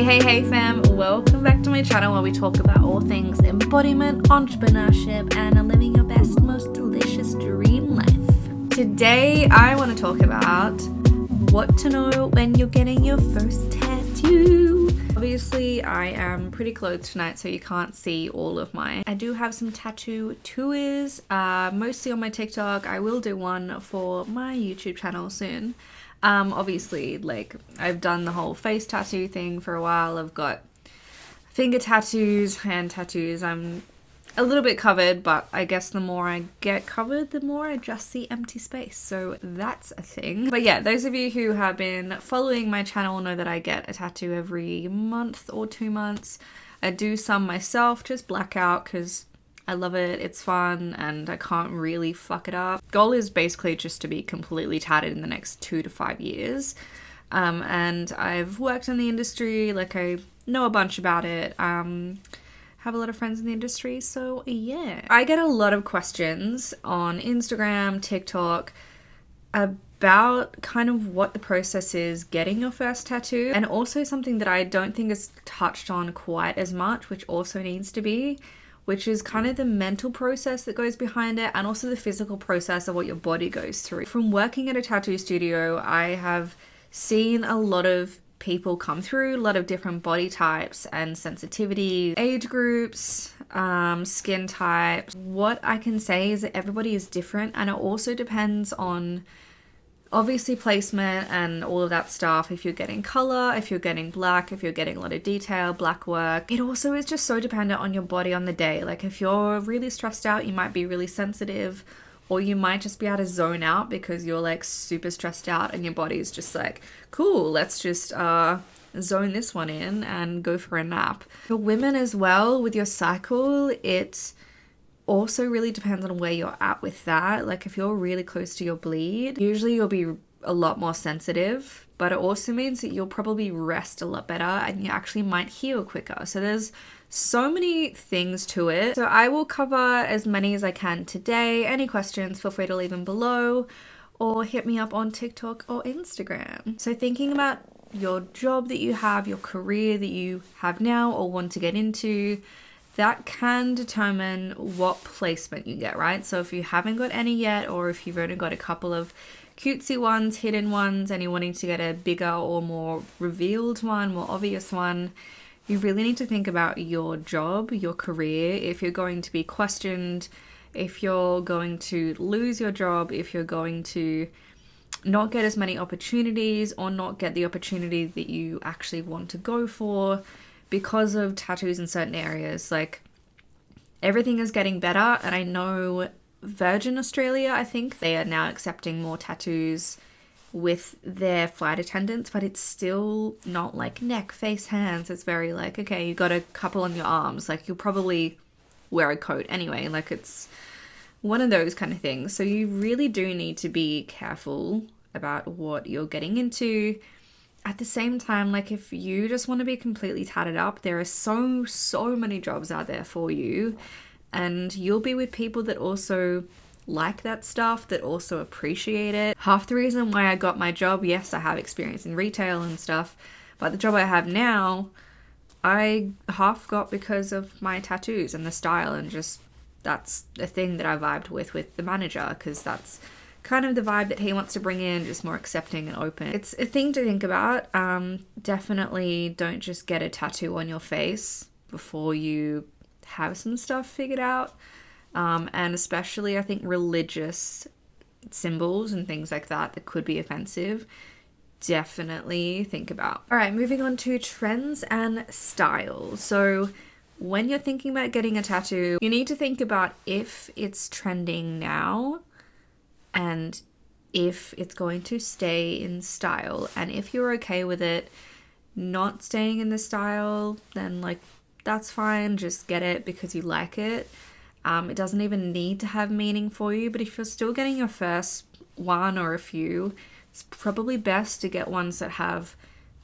Hey fam, welcome back to my channel where we talk about all things embodiment, entrepreneurship, and living your best, most delicious dream life. Today I want to talk about what to know when you're getting your first tattoo. Obviously I am pretty clothed tonight so you can't see all of mine. I do have some tattoo tours, mostly on my TikTok. I will do one for my YouTube channel soon. Obviously, like, I've done the whole face tattoo thing for a while. I've got finger tattoos, hand tattoos. I'm a little bit covered, but I guess the more I get covered, the more I just see empty space. So that's a thing. But yeah, those of you who have been following my channel know that I get a tattoo every month or 2 months. I do some myself, just blackout, because I love it, it's fun, and I can't really fuck it up. Goal is basically just to be completely tatted in the next 2 to 5 years. And I've worked in the industry, like I know a bunch about it. Have a lot of friends in the industry, so yeah. I get a lot of questions on Instagram, TikTok, about kind of what the process is getting your first tattoo, and also something that I don't think is touched on quite as much, which also needs to be, which is kind of the mental process that goes behind it, and also the physical process of what your body goes through. From working at a tattoo studio, I have seen a lot of people come through, a lot of different body types and sensitivity, age groups, skin types. What I can say is that everybody is different, and it also depends on obviously placement and all of that stuff. If you're getting color, if you're getting black, if you're getting a lot of detail, black work. It also is just so dependent on your body on the day. Like if you're really stressed out, you might be really sensitive, or you might just be able to zone out because you're like super stressed out and your body's just like, cool, let's just zone this one in and go for a nap. For women as well, with your cycle, it's also really depends on where you're at with that. Like if you're really close to your bleed, usually you'll be a lot more sensitive, but it also means that you'll probably rest a lot better and you actually might heal quicker. So there's so many things to it. So I will cover as many as I can today. Any questions, feel free to leave them below or hit me up on TikTok or Instagram. So thinking about your job that you have, your career that you have now or want to get into, that can determine what placement you get, right? So if you haven't got any yet, or if you've only got a couple of cutesy ones, hidden ones, and you're wanting to get a bigger or more revealed one, more obvious one, you really need to think about your job, your career, if you're going to be questioned, if you're going to lose your job, if you're going to not get as many opportunities or not get the opportunity that you actually want to go for because of tattoos in certain areas. Like everything is getting better, and I know Virgin Australia, I think they are now accepting more tattoos with their flight attendants, but it's still not like neck, face, hands. It's very like, okay, you got a couple on your arms, like you'll probably wear a coat anyway. Like it's one of those kind of things. So you really do need to be careful about what you're getting into. At the same time, like if you just want to be completely tatted up, there are so many jobs out there for you, and you'll be with people that also like that stuff, that also appreciate it. Half the reason why I got my job, yes, I have experience in retail and stuff, but the job I have now, I half got because of my tattoos and the style, and just that's the thing that I vibed with the manager, because that's kind of the vibe that he wants to bring in, just more accepting and open. It's a thing to think about. Definitely don't just get a tattoo on your face before you have some stuff figured out. And especially I think religious symbols and things like that could be offensive, definitely think about. All right, moving on to trends and style. So when you're thinking about getting a tattoo, you need to think about if it's trending now, and if it's going to stay in style, and if you're okay with it not staying in the style, then like that's fine, just get it because you like it. It doesn't even need to have meaning for you, but if you're still getting your first one or a few, it's probably best to get ones that have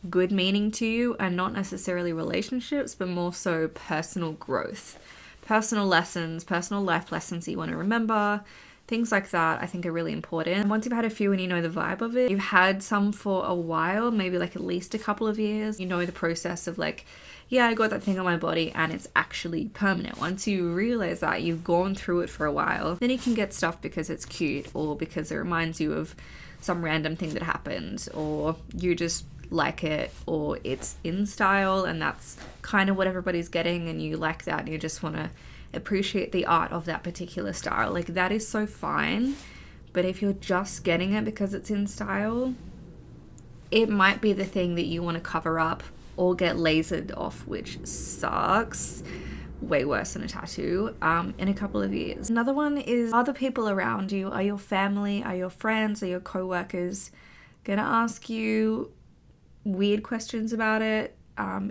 good meaning to you, and not necessarily relationships, but more so personal growth, personal lessons, personal life lessons that you want to remember, Things like that I think are really important. And once you've had a few and you know the vibe of it, you've had some for a while, maybe like at least a couple of years, you know the process of like, yeah, I got that thing on my body and it's actually permanent. Once you realize that you've gone through it for a while, then you can get stuff because it's cute or because it reminds you of some random thing that happened, or you just like it, or it's in style and that's kind of what everybody's getting and you like that and you just want to appreciate the art of that particular style. Like, that is so fine. But if you're just getting it because it's in style, it might be the thing that you want to cover up or get lasered off, which sucks. Way worse than a tattoo in a couple of years. Another one is, are the people around you, are your family, are your friends, are your co-workers gonna ask you weird questions about it,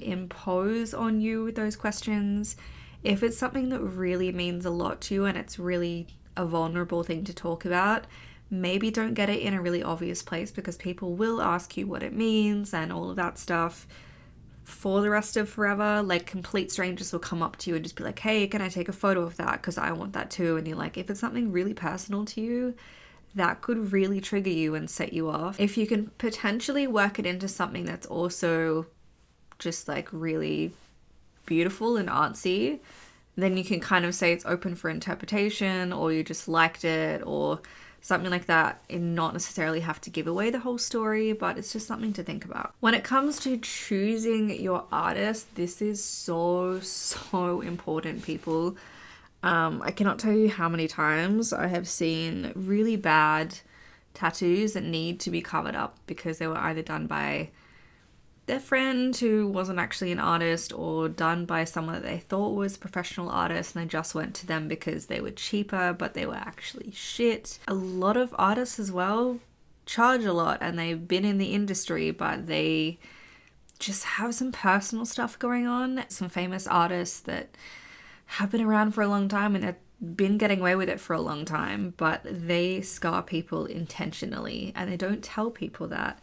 impose on you with those questions? If it's something that really means a lot to you and it's really a vulnerable thing to talk about, maybe don't get it in a really obvious place, because people will ask you what it means and all of that stuff for the rest of forever. Like, complete strangers will come up to you and just be like, hey, can I take a photo of that because I want that too? And you're like, if it's something really personal to you, that could really trigger you and set you off. If you can potentially work it into something that's also just like really beautiful and artsy, then you can kind of say it's open for interpretation, or you just liked it, or something like that, and not necessarily have to give away the whole story, but it's just something to think about. When it comes to choosing your artist, this is so important, people. I cannot tell you how many times I have seen really bad tattoos that need to be covered up because they were either done by their friend who wasn't actually an artist, or done by someone that they thought was a professional artist and they just went to them because they were cheaper, but they were actually shit. A lot of artists as well charge a lot and they've been in the industry, but they just have some personal stuff going on. Some famous artists that have been around for a long time and have been getting away with it for a long time, but they scar people intentionally and they don't tell people that.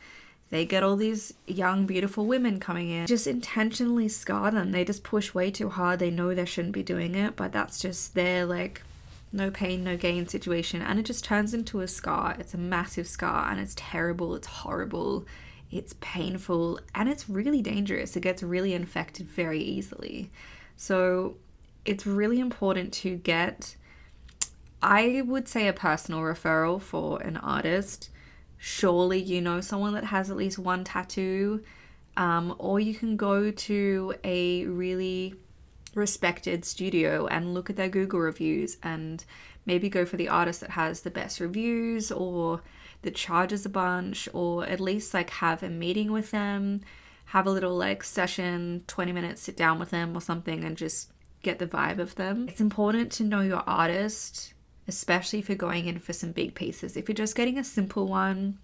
They get all these young, beautiful women coming in, just intentionally scar them. They just push way too hard. They know they shouldn't be doing it, but that's just their like no pain, no gain situation. And it just turns into a scar. It's a massive scar and it's terrible. It's horrible. It's painful and it's really dangerous. It gets really infected very easily. So it's really important to get, I would say, a personal referral for an artist. Surely you know someone that has at least one tattoo, or you can go to a really respected studio and look at their Google reviews and maybe go for the artist that has the best reviews or that charges a bunch, or at least like have a meeting with them, have a little like session, 20 minutes, sit down with them or something and just get the vibe of them. It's important to know your artist, especially if you're going in for some big pieces. If you're just getting a simple one,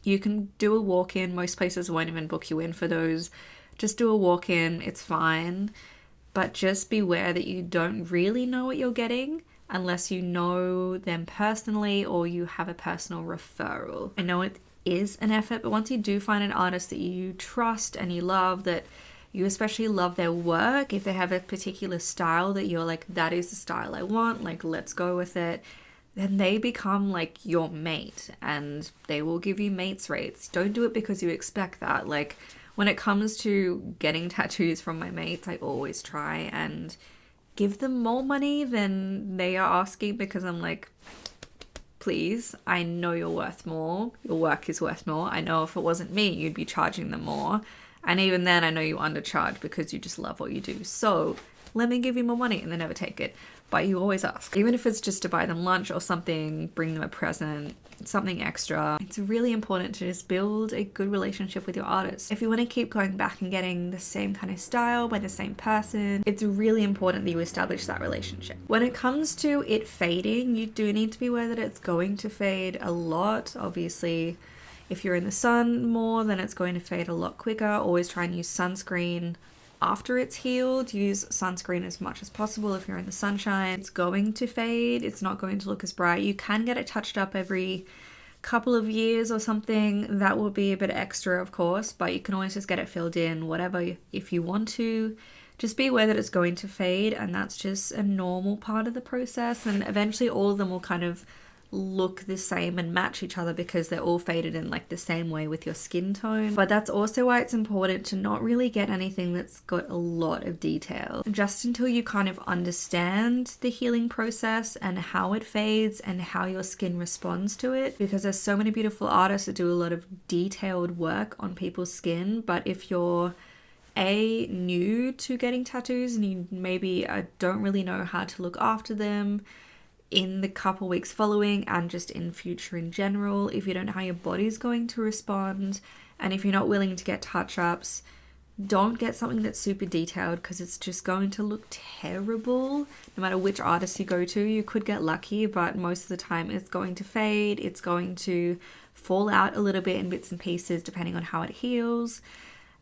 you can do a walk-in. Most places won't even book you in for those. Just do a walk-in, it's fine. But just beware that you don't really know what you're getting unless you know them personally or you have a personal referral. I know it is an effort, but once you do find an artist that you trust and you love, that you especially love their work, if they have a particular style that you're like, that is the style I want, like let's go with it, then they become like your mate and they will give you mates rates. Don't do it because you expect that. Like when it comes to getting tattoos from my mates, I always try and give them more money than they are asking, because I'm like, please, I know you're worth more. Your work is worth more. I know if it wasn't me, you'd be charging them more. And even then, I know you undercharge because you just love what you do. So let me give you more money, and they never take it. But you always ask. Even if it's just to buy them lunch or something, bring them a present, something extra. It's really important to just build a good relationship with your artist. If you want to keep going back and getting the same kind of style by the same person, it's really important that you establish that relationship. When it comes to it fading, you do need to be aware that it's going to fade a lot. Obviously, if you're in the sun more, then it's going to fade a lot quicker. Always try and use sunscreen after it's healed. Use sunscreen as much as possible if you're in the sunshine. It's going to fade. It's not going to look as bright. You can get it touched up every couple of years or something. That will be a bit extra, of course, but you can always just get it filled in, whatever, if you want to. Just be aware that it's going to fade, and that's just a normal part of the process, and eventually all of them will kind of look the same and match each other because they're all faded in like the same way with your skin tone. But that's also why it's important to not really get anything that's got a lot of detail, just until you kind of understand the healing process and how it fades and how your skin responds to it, because there's so many beautiful artists that do a lot of detailed work on people's skin. But if you're new to getting tattoos and you maybe don't really know how to look after them in the couple weeks following and just in future in general, if you don't know how your body's going to respond, and if you're not willing to get touch-ups, don't get something that's super detailed because it's just going to look terrible. No matter which artist you go to, you could get lucky, but most of the time it's going to fade, it's going to fall out a little bit in bits and pieces depending on how it heals.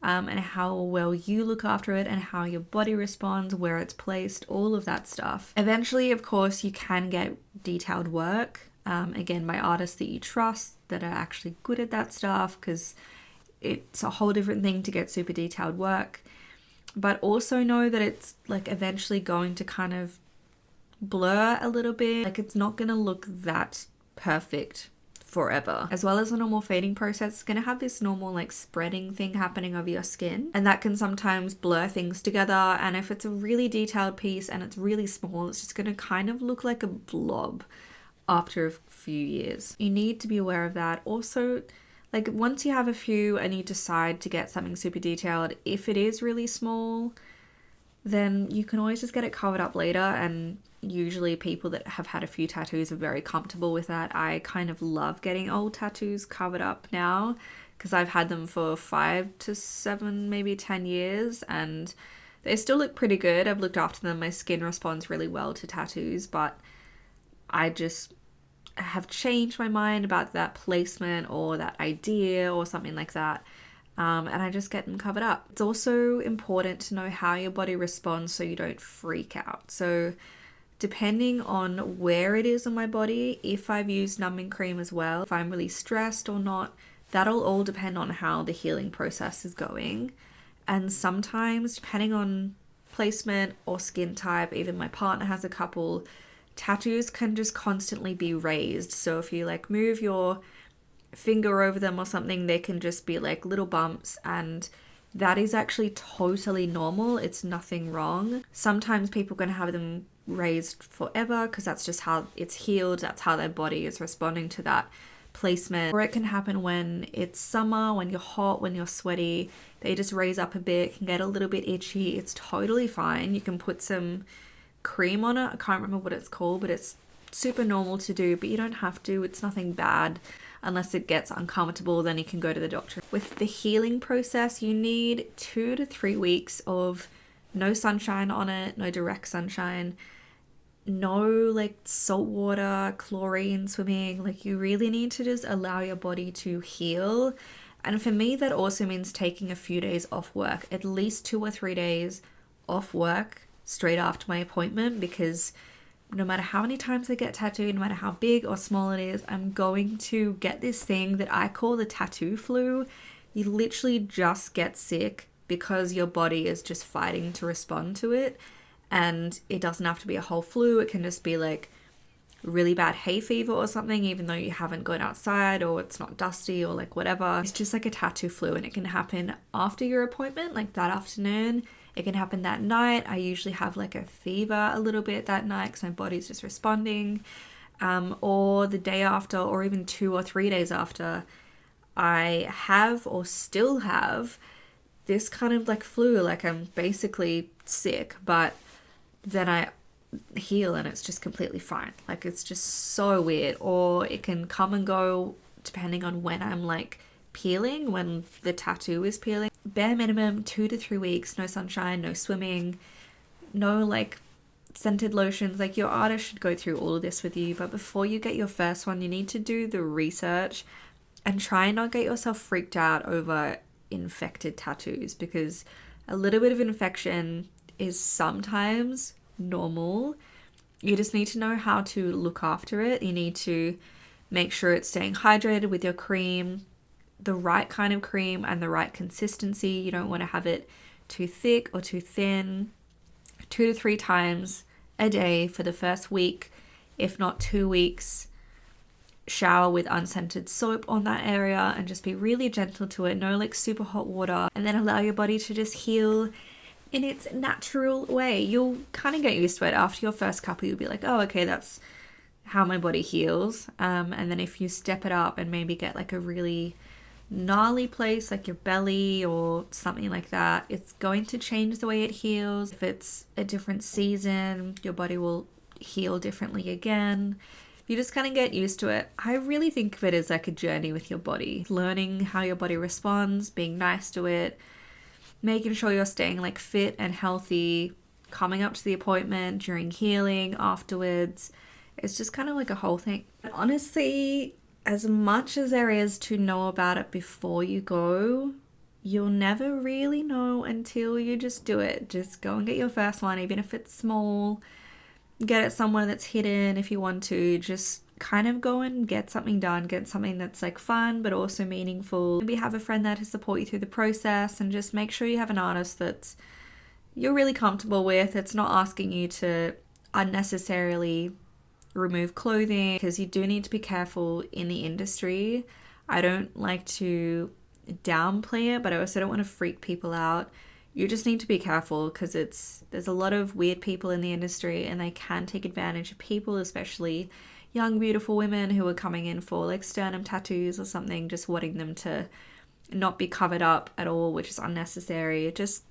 And how well you look after it and how your body responds, where it's placed, all of that stuff. Eventually, of course, you can get detailed work. Again, by artists that you trust that are actually good at that stuff, because it's a whole different thing to get super detailed work. But also know that it's like eventually going to kind of blur a little bit. Like it's not going to look that perfect forever. As well as the normal fading process, it's going to have this normal like spreading thing happening over your skin, and that can sometimes blur things together. And if it's a really detailed piece and it's really small, it's just going to kind of look like a blob after a few years. You need to be aware of that. Also, like once you have a few and you decide to get something super detailed, if it is really small, then you can always just get it covered up later. And usually people that have had a few tattoos are very comfortable with that. I kind of love getting old tattoos covered up now because I've had them for 5 to 7, maybe 10 years, and they still look pretty good. I've looked after them. My skin responds really well to tattoos, but I just have changed my mind about that placement or that idea or something like that. And I just get them covered up. It's also important to know how your body responds so you don't freak out. So depending on where it is on my body, if I've used numbing cream as well, if I'm really stressed or not, that'll all depend on how the healing process is going. And sometimes, depending on placement or skin type, even my partner has a couple, tattoos can just constantly be raised. So if you like move your finger over them or something, they can just be like little bumps, and that is actually totally normal. It's nothing wrong. Sometimes people can have them raised forever because that's just how it's healed, that's how their body is responding to that placement. Or it can happen when it's summer, when you're hot, when you're sweaty, they just raise up a bit, can get a little bit itchy. It's totally fine. You can put some cream on it. I can't remember what it's called, but it's super normal to do, but you don't have to. It's nothing bad. Unless it gets uncomfortable, then you can go to the doctor. With the healing process, you need 2 to 3 weeks of no sunshine on it, no direct sunshine, no like salt water, chlorine swimming. Like you really need to just allow your body to heal. And for me, that also means taking a few days off work, at least 2 or 3 days off work straight after my appointment, because no matter how many times I get tattooed, no matter how big or small it is, I'm going to get this thing that I call the tattoo flu. You literally just get sick because your body is just fighting to respond to it. And it doesn't have to be a whole flu. It can just be like really bad hay fever or something, even though you haven't gone outside or it's not dusty or like whatever. It's just like a tattoo flu, and it can happen after your appointment, like that afternoon. It can happen that night. I usually have like a fever a little bit that night because my body's just responding. Or the day after, or even 2 or 3 days after, I have or still have this kind of like flu. Like I'm basically sick, but then I heal and it's just completely fine. Like it's just so weird. Or it can come and go depending on when I'm like peeling, when the tattoo is peeling. Bare minimum 2 to 3 weeks, no sunshine, no swimming, no like scented lotions. Like your artist should go through all of this with you, but before you get your first one, you need to do the research and try and not get yourself freaked out over infected tattoos, because a little bit of infection is sometimes normal. You just need to know how to look after it. You need to make sure it's staying hydrated with your cream, the right kind of cream and the right consistency. You don't want to have it too thick or too thin. 2 to 3 times a day for the first week, if not 2 weeks. shower with unscented soap on that area and just be really gentle to it. No like super hot water, and then allow your body to just heal in its natural way. You'll kind of get used to it. After your first couple, you'll be like, oh, okay, that's how my body heals. And then if you step it up and maybe get like a really gnarly place like your belly or something like that, it's going to change the way it heals. If it's a different season, your body will heal differently again. You just kind of get used to it. I really think of it as like a journey with your body, learning how your body responds, being nice to it, making sure you're staying like fit and healthy, coming up to the appointment, during healing, afterwards. It's just kind of like a whole thing. And honestly, as much as there is to know about it before you go, you'll never really know until you just do it. Just go and get your first one, even if it's small. Get it somewhere that's hidden if you want to. Just kind of go and get something done. Get something that's like fun but also meaningful. Maybe have a friend there to support you through the process, and just make sure you have an artist that's you're really comfortable with. It's not asking you to unnecessarily remove clothing, because you do need to be careful in the industry. I don't like to downplay it, but I also don't want to freak people out. You just need to be careful, because there's a lot of weird people in the industry, and they can take advantage of people, especially young beautiful women who are coming in for like sternum tattoos or something, just wanting them to not be covered up at all, which is unnecessary. Just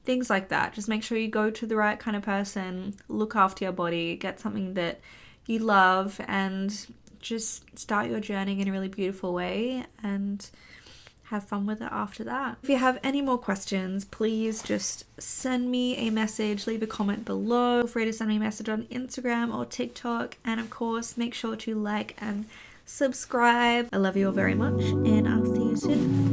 things like that. Just make sure you go to the right kind of person, look after your body, get something that you love, and just start your journey in a really beautiful way and have fun with it after that. If you have any more questions, please just send me a message, leave a comment below. Feel free to send me a message on Instagram or TikTok, and of course make sure to like and subscribe. I love you all very much, and I'll see you soon.